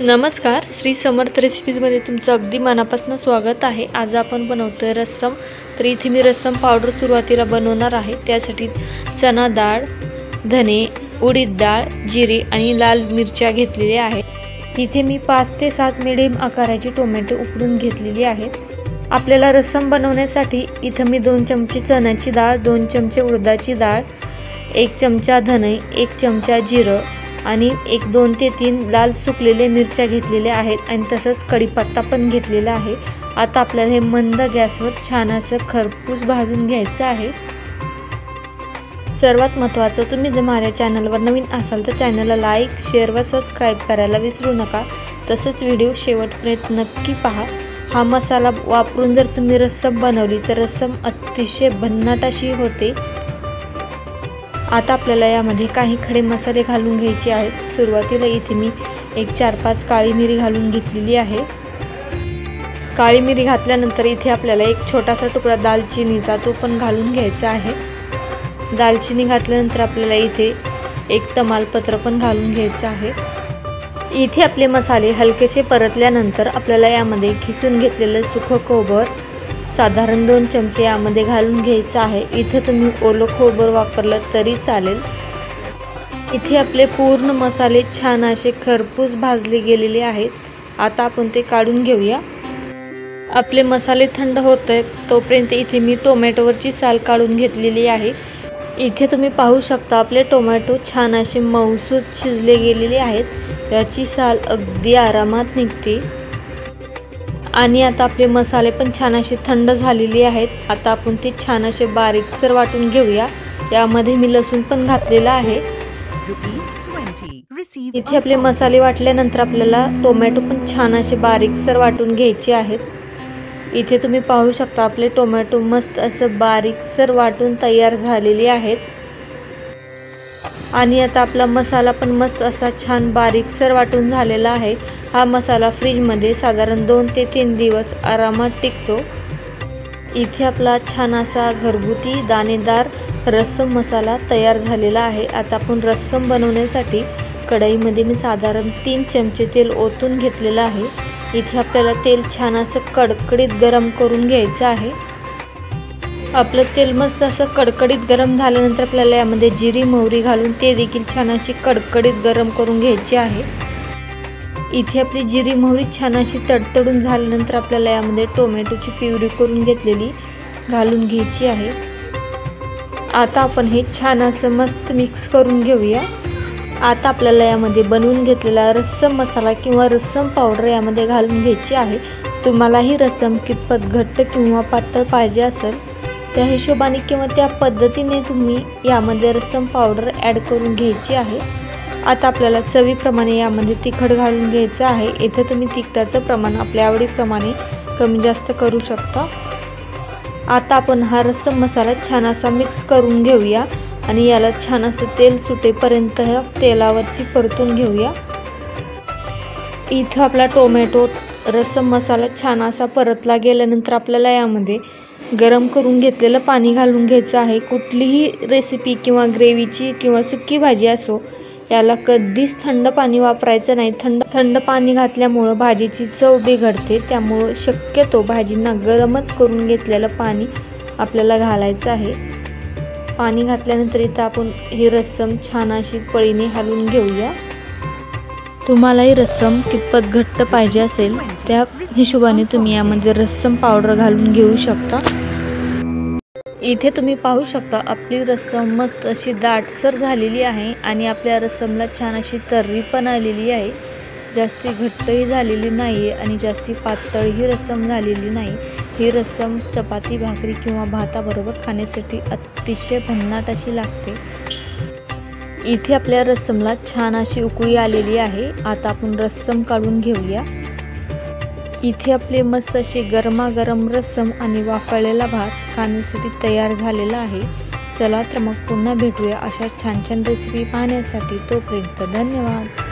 नमस्कार, श्री समर्थ रेसिपीजमध्ये तुमचं अगदी मनापासून स्वागत आहे। आज आपण बनवतोय रस्सम। तर इथे मी रस्सम पावडर सुरुवातीला बनवणार आहे। त्यासाठी चना डाळ, धने, उडीद डाळ, जिरे आणि लाल मिरच्या घेतलेल्या आहेत। इथे मी 5 ते 7 मीडियम आकाराची टोमॅटो उकडून घेतलेली आहेत। आपल्याला रस्सम बनवण्यासाठी इथे मी 2 चमचे चण्याची डाळ, 2 चमचे उडदाची डाळ, 1 चमचा धने, 1 चमचा जिरे आणि 2 ते 3 लाल सुकलेले मिरच्या घेतलेल्या आहेत आणि तसंच कढीपत्ता पण घेतलेला आहे। आता आपल्याला हे मंद गॅसवर छान असं खरपूस भाजून घ्यायचं आहे। सर्वात महत्त्वाचं, तुम्ही जर माझ्या चॅनलवर नवीन असाल तर चॅनलला लाईक, शेअर व सबस्क्राइब करायला विसरू नका। तसंच व्हिडिओ शेवटपर्यंत नक्की पहा। हा मसाला वापरून जर तुम्ही रस्सम बनवली तर रस्सम अतिशय भन्नाट अशी होते। आता आपल्याला यामध्ये काही खडे मसाले घालून घ्यायचे आहेत। सुरुवातीला इथे मी 4-5 काळी मिरी घालून घेतलेली आहे। काळी मिरी घातल्यानंतर इथे आपल्याला एक छोटासा तुकडा दालचिनीचा तो पण घालून घ्यायचा आहे। दालचिनी घातल्यानंतर आपल्याला इथे 1 तमालपत्र पण घालून घ्यायचं आहे। इथे आपले मसाले हलकेसे परतल्यानंतर आपल्याला यामध्ये खिसून घेतलेलं सुकं खोबर साधारण 2 चमचे यामध्ये घालून घ्यायचं आहे। इथे तुम्ही ओलं खोबर वापरलं तरी चालेल। इथे आपले पूर्ण मसाले छान असे खरपूस भाजले गेलेले आहेत। आता आपण ते काढून घेऊया। आपले मसाले थंड होत आहेत तोपर्यंत इथे मी टोमॅटोवरची साल काढून घेतलेली आहे। इथे तुम्ही पाहू शकता आपले टोमॅटो छान असे मऊसूत शिजले गेलेले आहेत। याची साल अगदी आरामात निघते आणि आता आपले मसाले पण छान असे थंड झालेले आहेत। आता आपण ते छान असे बारीकसर वाटून घेऊया। यामध्ये मी लसूण पण घातलेला आहे। इथे आपले मसाले वाटल्यानंतर आपल्याला टोमॅटो पण छान असे बारीकसर वाटून घ्यायचे आहेत। इथे तुम्ही पाहू शकता आपले टोमॅटो मस्त असं बारीकसर वाटून तयार झालेले आहेत आणि आता आपला मसाला पण मस्त असा छान बारीकसर वाटून झालेला आहे। हा मसाला फ्रीजमध्ये साधारण 2 ते 3 दिवस आरामात टिकतो। इथे आपला छान असा घरगुती दाणेदार रस्सम मसाला तयार झालेला आहे। आता आपण रस्सम बनवण्यासाठी कढईमध्ये मी साधारण 3 चमचे तेल ओतून घेतलेलं आहे। इथे आपल्याला तेल छान असं कडकडीत गरम करून घ्यायचं आहे। आपलं तेल मस्त असं कडकडीत गरम झाल्यानंतर आपल्याला यामध्ये जिरी मोहरी घालून ते देखील छान अशी कडकडीत गरम करून घ्यायची आहे। इथे आपली जिरी मोहरी छान अशी तडतडून झाल्यानंतर आपल्याला यामध्ये टोमॅटोची प्युरी करून घेतलेली घालून घ्यायची आहे। आता आपण हे छान असं मस्त मिक्स करून घेऊया। आता आपल्याला यामध्ये बनवून घेतलेला रस्सम मसाला किंवा रस्सम पावडर यामध्ये घालून घ्यायची आहे। तुम्हाला ही रस्सम कितपत घट्ट किंवा पातळ पाहिजे असेल त्या हिशोबाने किंवा त्या पद्धतीने तुम्ही यामध्ये रस्सम पावडर ॲड करून घ्यायची आहे। आता आपल्याला चवीप्रमाणे यामध्ये तिखट घालून घ्यायचं आहे। इथे तुम्ही तिखटाचं प्रमाण आपल्या आवडीप्रमाणे कमी जास्त करू शकता। आता आपण हा रस्सम मसाला छान असा मिक्स करून घेऊया आणि याला छान असं तेल सुटेपर्यंत तेलावरती परतून घेऊया। इथं आपला टोमॅटो रस्सम मसाला छान असा परतला गेल्यानंतर आपल्याला यामध्ये गरम करून घेतलेलं पाणी घालून घ्यायचं आहे। कुठलीही रेसिपी किंवा ग्रेव्हीची किंवा सुकी भाजी असो याला कधीच थंड पाणी वापरायचं नाही। थंड पाणी घातल्यामुळं भाजीची चव बिघडते। त्यामुळं शक्यतो भाजींना गरमच करून घेतलेलं पाणी आपल्याला घालायचं आहे। पाणी घातल्यानंतर इथं आपण ही रस्सम छान अशी पळीने हलवून घेऊया। तुम्हालाही रस्सम कितपत घट्ट पाहिजे असेल त्या हिशोबाने तुम्ही यामध्ये रस्सम पावडर घालून घेऊ शकता। इथे तुम्ही पाहू शकता आपली रस्सम मस्त अशी दाटसर झालेली आहे आणि आपल्या रस्समला छान अशी तर्री पण आलेली आहे। जास्ती घट्टही झालेली नाही आहे आणि जास्ती पातळही रस्सम झालेली नाही। ही रस्सम चपाती भाकरी किंवा भाताबरोबर खाण्यासाठी अतिशय भन्नाट अशी लागते। इथे आपल्या रस्समला छान अशी उकळी आलेली आहे। आता आपण रस्सम काढून घेऊया। इथे आपले मस्त असे गरमागरम रस्सम आणि वाफळलेला भात खाण्यासाठी तयार झालेला आहे। चला तर मग पुन्हा भेटूया अशा छान छान रेसिपी पाहण्यासाठी। तोपर्यंत धन्यवाद।